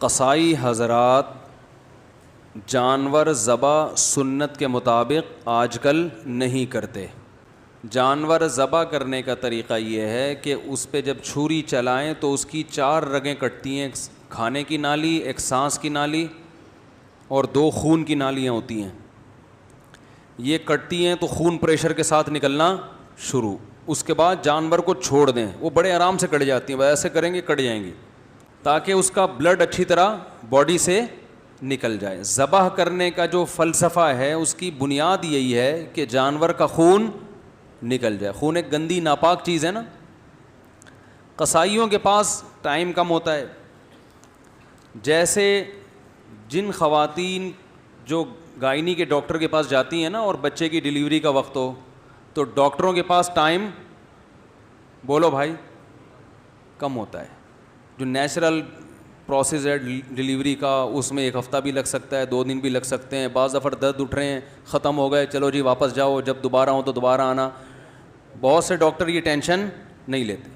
قصائی حضرات جانور ذبح سنت کے مطابق آج کل نہیں کرتے۔ جانور ذبح کرنے کا طریقہ یہ ہے کہ اس پہ جب چھری چلائیں تو اس کی 4 رگیں کٹتی ہیں، ایک کھانے کی نالی، ایک سانس کی نالی اور 2 خون کی نالیاں ہوتی ہیں۔ یہ کٹتی ہیں تو خون پریشر کے ساتھ نکلنا شروع، اس کے بعد جانور کو چھوڑ دیں، وہ بڑے آرام سے کٹ جاتی ہیں، ایسے کریں گے کٹ جائیں گی تاکہ اس کا بلڈ اچھی طرح باڈی سے نکل جائے۔ ذبح کرنے کا جو فلسفہ ہے اس کی بنیاد یہی ہے کہ جانور کا خون نکل جائے۔ خون ایک گندی ناپاک چیز ہے نا۔ قصائیوں کے پاس ٹائم کم ہوتا ہے، جیسے جن خواتین جو گائنی کے ڈاکٹر کے پاس جاتی ہیں نا اور بچے کی ڈیلیوری کا وقت ہو تو ڈاکٹروں کے پاس ٹائم بولو بھائی کم ہوتا ہے۔ جو نیچرل پروسیس ہے ڈیلیوری کا اس میں 1 ہفتہ بھی لگ سکتا ہے، 2 دن بھی لگ سکتے ہیں، بعض دفعہ درد اٹھ رہے ہیں، ختم ہو گئے، چلو جی واپس جاؤ، جب دوبارہ ہو تو دوبارہ آنا۔ بہت سے ڈاکٹر یہ ٹینشن نہیں لیتے،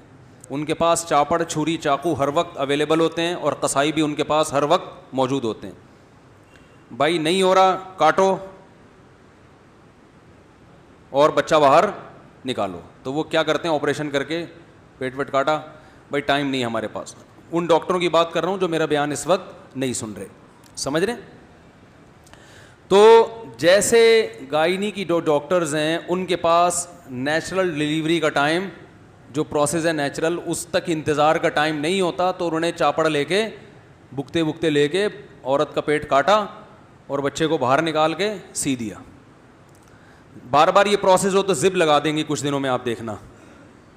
ان کے پاس چاپڑ، چھری، چاقو ہر وقت اویلیبل ہوتے ہیں اور قصائی بھی ان کے پاس ہر وقت موجود ہوتے ہیں۔ بھائی نہیں ہو رہا کاٹو اور بچہ باہر نکالو، تو وہ کیا کرتے ہیں، آپریشن کر کے پیٹ ویٹ کاٹا، بھائی ٹائم نہیں ہمارے پاس۔ ان ڈاکٹروں کی بات کر رہا ہوں جو میرا بیان اس وقت نہیں سن رہے، سمجھ رہے؟ تو جیسے گائنی کی جو ڈاکٹرز ہیں ان کے پاس نیچرل ڈیلیوری کا ٹائم، جو پروسیس ہے نیچرل، اس تک انتظار کا ٹائم نہیں ہوتا، تو انہوں نے چاپڑ لے کے بکتے بکتے لے کے عورت کا پیٹ کاٹا اور بچے کو باہر نکال کے سی دیا۔ بار بار یہ پروسیس ہو تو زب لگا دیں گی کچھ دنوں میں، آپ دیکھنا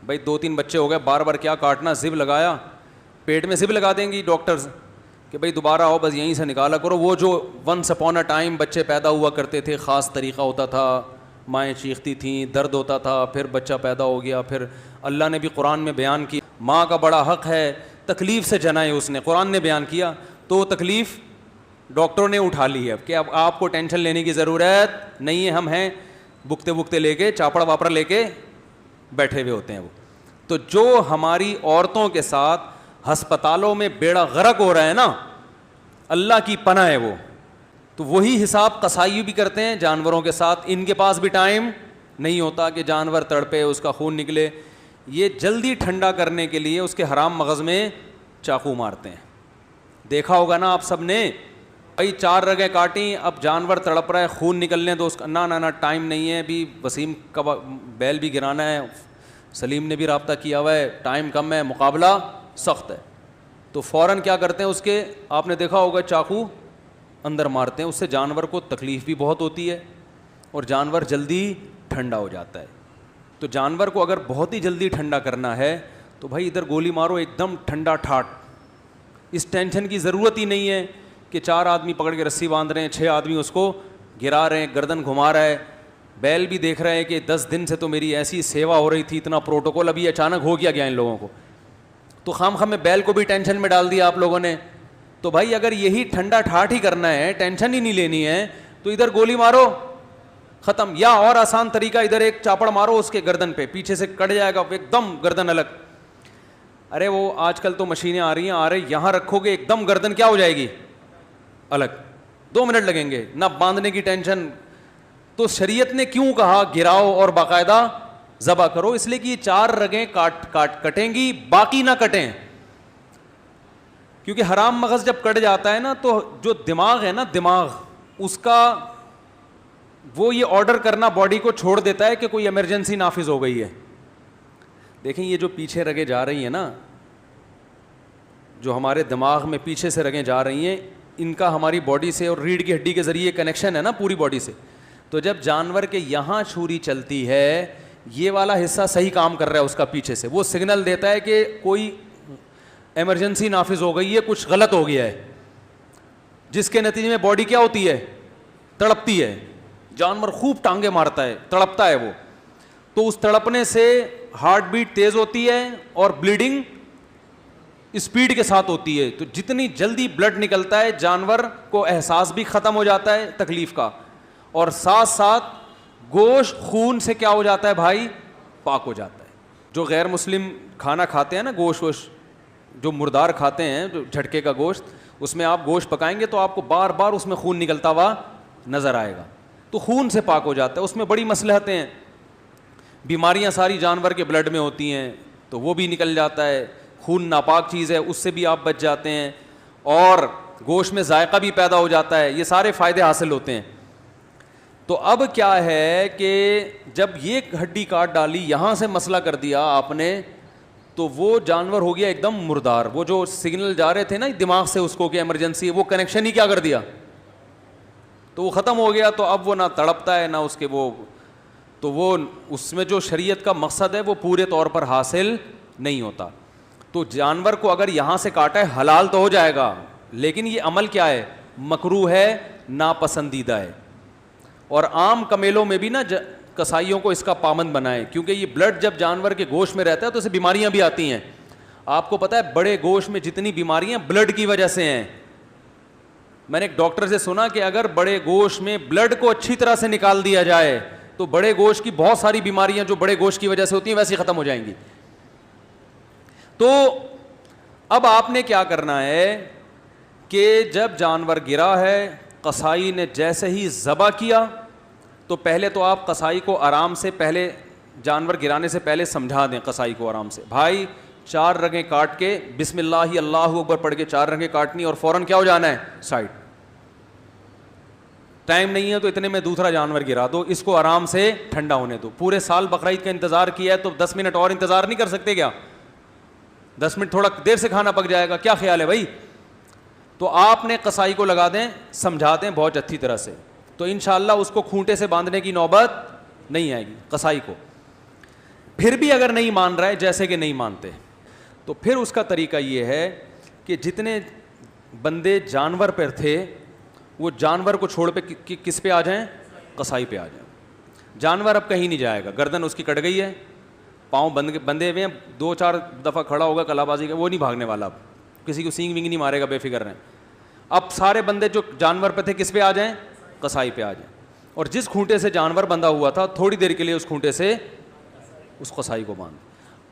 بھائی 2-3 بچے ہو گئے، بار بار کیا کاٹنا، زب لگایا، پیٹ میں زب لگا دیں گی ڈاکٹرز کہ بھائی دوبارہ آؤ، بس یہیں سے نکالا کرو۔ وہ جو ونس اپون اے ٹائم بچے پیدا ہوا کرتے تھے، خاص طریقہ ہوتا تھا، مائیں چیختی تھیں، درد ہوتا تھا، پھر بچہ پیدا ہو گیا، پھر اللہ نے بھی قرآن میں بیان کی ماں کا بڑا حق ہے، تکلیف سے جنائے اس نے، قرآن نے بیان کیا، تو تکلیف ڈاکٹروں نے اٹھا لی ہے کہ اب آپ کو ٹینشن لینے کی ضرورت نہیں ہے، ہم ہیں بکتے بکتے لے کے چاپڑ واپڑ لے کے بیٹھے ہوئے ہوتے ہیں وہ۔ تو جو ہماری عورتوں کے ساتھ ہسپتالوں میں بیڑا غرق ہو رہا ہے نا، اللہ کی پناہ ہے وہ، تو وہی حساب قصائی بھی کرتے ہیں جانوروں کے ساتھ۔ ان کے پاس بھی ٹائم نہیں ہوتا کہ جانور تڑپے، اس کا خون نکلے، یہ جلدی ٹھنڈا کرنے کے لیے اس کے حرام مغز میں چاقو مارتے ہیں۔ دیکھا ہوگا نا آپ سب نے، بھائی 4 رگیں کاٹیں، اب جانور تڑپ رہا ہے، خون نکلنے دو اس کا، نہ ٹائم نہیں ہے، ابھی وسیم کا بیل بھی گرانا ہے، سلیم نے بھی رابطہ کیا ہوا ہے، ٹائم کم ہے، مقابلہ سخت ہے، تو فوراً کیا کرتے ہیں، اس کے آپ نے دیکھا ہوگا چاقو اندر مارتے ہیں۔ اس سے جانور کو تکلیف بھی بہت ہوتی ہے اور جانور جلدی ٹھنڈا ہو جاتا ہے۔ تو جانور کو اگر بہت ہی جلدی ٹھنڈا کرنا ہے تو بھائی ادھر گولی مارو ایک دم ٹھنڈا ٹھاٹ، اس ٹینشن کی ضرورت ہی نہیں ہے کہ 4 آدمی پکڑ کے رسی باندھ رہے ہیں، 6 آدمی اس کو گرا رہے ہیں، گردن گھما رہا ہے، بیل بھی دیکھ رہے ہیں کہ 10 دن سے تو میری ایسی سیوا ہو رہی تھی، اتنا پروٹوکول، ابھی اچانک ہو گیا ان لوگوں کو، تو خام میں بیل کو بھی ٹینشن میں ڈال دیا آپ لوگوں نے۔ تو بھائی اگر یہی ٹھنڈا ٹھاٹ ہی کرنا ہے، ٹینشن ہی نہیں لینی ہے، تو ادھر گولی مارو ختم، یا اور آسان طریقہ ادھر ایک چاپڑ مارو اس کے گردن پہ، پیچھے سے کٹ جائے گا ایک دم گردن الگ۔ ارے وہ آج کل تو مشینیں آ رہی ہیں، یہاں رکھو گے ایک دم گردن کیا ہو جائے گی الگ، 2 منٹ لگیں گے، نہ باندھنے کی ٹینشن۔ تو شریعت نے کیوں کہا گراؤ اور باقاعدہ ذبح کرو؟ اس لیے کہ یہ 4 رگیں کٹیں گی، باقی نہ کٹیں، کیونکہ حرام مغز جب کٹ جاتا ہے نا تو جو دماغ ہے نا، دماغ اس کا وہ یہ آرڈر کرنا باڈی کو چھوڑ دیتا ہے کہ کوئی ایمرجنسی نافذ ہو گئی ہے۔ دیکھیں یہ جو پیچھے رگیں جا رہی ہیں نا، جو ہمارے دماغ میں پیچھے سے رگیں جا رہی ہیں، ان کا ہماری باڈی سے اور ریڑھ کی ہڈی کے ذریعے کنیکشن ہے نا پوری باڈی سے، تو جب جانور کے یہاں چھری چلتی ہے، یہ والا حصہ صحیح کام کر رہا ہے اس کا پیچھے سے، وہ سگنل دیتا ہے کہ کوئی ایمرجنسی نافذ ہو گئی ہے، کچھ غلط ہو گیا ہے، جس کے نتیجے میں باڈی کیا ہوتی ہے، تڑپتی ہے، جانور خوب ٹانگیں مارتا ہے، تڑپتا ہے وہ، تو اس تڑپنے سے ہارٹ بیٹ تیز ہوتی ہے اور بلیڈنگ اسپیڈ کے ساتھ ہوتی ہے، تو جتنی جلدی بلڈ نکلتا ہے جانور کو احساس بھی ختم ہو جاتا ہے تکلیف کا، اور ساتھ ساتھ گوشت خون سے کیا ہو جاتا ہے بھائی، پاک ہو جاتا ہے۔ جو غیر مسلم کھانا کھاتے ہیں نا، گوشت جو مردار کھاتے ہیں، جو جھٹکے کا گوشت، اس میں آپ گوشت پکائیں گے تو آپ کو بار بار اس میں خون نکلتا ہوا نظر آئے گا, تو خون سے پاک ہو جاتا ہے. اس میں بڑی مصلحتیں ہیں. بیماریاں ساری جانور کے بلڈ میں ہوتی ہیں تو وہ بھی نکل جاتا ہے. خون ناپاک چیز ہے, اس سے بھی آپ بچ جاتے ہیں, اور گوشت میں ذائقہ بھی پیدا ہو جاتا ہے. یہ سارے فائدے حاصل ہوتے ہیں. تو اب کیا ہے کہ جب یہ ہڈی کاٹ ڈالی, یہاں سے مسئلہ کر دیا آپ نے, تو وہ جانور ہو گیا ایک دم مردار. وہ جو سگنل جا رہے تھے نا دماغ سے اس کو کہ ایمرجنسی, وہ کنیکشن ہی کیا کر دیا, تو وہ ختم ہو گیا. تو اب وہ نہ تڑپتا ہے نہ اس کے وہ, تو وہ اس میں جو شریعت کا مقصد ہے وہ پورے طور پر حاصل نہیں ہوتا. تو جانور کو اگر یہاں سے کاٹا ہے حلال تو ہو جائے گا, لیکن یہ عمل کیا ہے, مکروہ ہے, ناپسندیدہ ہے. اور عام کمیلوں میں بھی نا کسائیوں کو اس کا پابند بنائے, کیونکہ یہ بلڈ جب جانور کے گوشت میں رہتا ہے تو اسے بیماریاں بھی آتی ہیں. آپ کو پتا ہے بڑے گوشت میں جتنی بیماریاں بلڈ کی وجہ سے ہیں. میں نے ایک ڈاکٹر سے سنا کہ اگر بڑے گوشت میں بلڈ کو اچھی طرح سے نکال دیا جائے تو بڑے گوشت کی بہت ساری بیماریاں جو بڑے گوشت کی وجہ سے ہوتی ہیں ویسے ختم ہو جائیں گی. تو اب آپ نے کیا کرنا ہے کہ جب جانور گرا ہے, قصائی نے جیسے ہی ذبح کیا, تو پہلے تو آپ قصائی کو آرام سے, پہلے جانور گرانے سے پہلے سمجھا دیں قصائی کو آرام سے, بھائی 4 رگیں کاٹ کے بسم اللہ اللہ اکبر پڑھ کے 4 رگیں کاٹنی, اور فوراً کیا ہو جانا ہے, سائڈ. ٹائم نہیں ہے تو اتنے میں دوسرا جانور گرا دو, اس کو آرام سے ٹھنڈا ہونے دو. پورے سال بقرعید کا انتظار کیا ہے تو 10 منٹ اور انتظار نہیں کر سکتے کیا؟ 10 منٹ تھوڑا دیر سے کھانا پک جائے گا, کیا خیال ہے بھائی؟ تو آپ نے قصائی کو لگا دیں, سمجھا دیں بہت اچھی طرح سے, تو انشاءاللہ اس کو کھونٹے سے باندھنے کی نوبت نہیں آئے گی قصائی کو. پھر بھی اگر نہیں مان رہا ہے, جیسے کہ نہیں مانتے, تو پھر اس کا طریقہ یہ ہے کہ جتنے بندے جانور پر تھے وہ جانور کو چھوڑ پہ کس پہ آ جائیں, قصائی پہ آ جائیں. جانور اب کہیں نہیں جائے گا, گردن اس کی کٹ گئی ہے, پاؤں بندے ہوئے ہیں, 2-4 دفعہ کھڑا ہوگا کلا بازی کا, وہ نہیں بھاگنے والا, اب کسی کو سینگ وینگ نہیں مارے گا, بے فکر رہیں. اب سارے بندے جو جانور پہ تھے کس پہ آ جائیں, قصائی پہ آ جائیں. اور جس کھونٹے سے جانور بندھا ہوا تھا تھوڑی دیر کے لیے اس کھونٹے سے اس قصائی کو باندھ.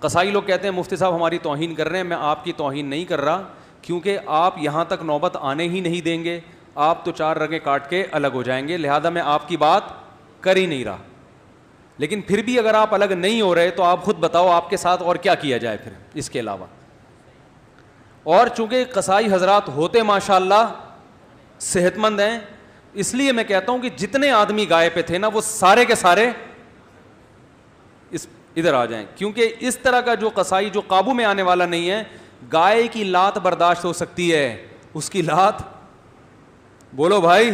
قصائی لوگ کہتے ہیں مفتی صاحب ہماری توہین کر رہے ہیں. میں آپ کی توہین نہیں کر رہا, کیونکہ آپ یہاں تک نوبت آنے ہی نہیں دیں گے. آپ تو 4 رگیں کاٹ کے الگ ہو جائیں گے, لہذا میں آپ کی بات کر ہی نہیں رہا. لیکن پھر بھی اگر آپ الگ نہیں ہو رہے تو آپ خود بتاؤ آپ کے ساتھ اور کیا کیا جائے پھر اس کے علاوہ. اور چونکہ قصائی حضرات ہوتے ماشاءاللہ صحت مند ہیں, اس لیے میں کہتا ہوں کہ جتنے آدمی گائے پہ تھے نا وہ سارے کے سارے ادھر آ جائیں, کیونکہ اس طرح کا جو قصائی جو قابو میں آنے والا نہیں ہے. گائے کی لات برداشت ہو سکتی ہے, اس کی لات, بولو بھائی,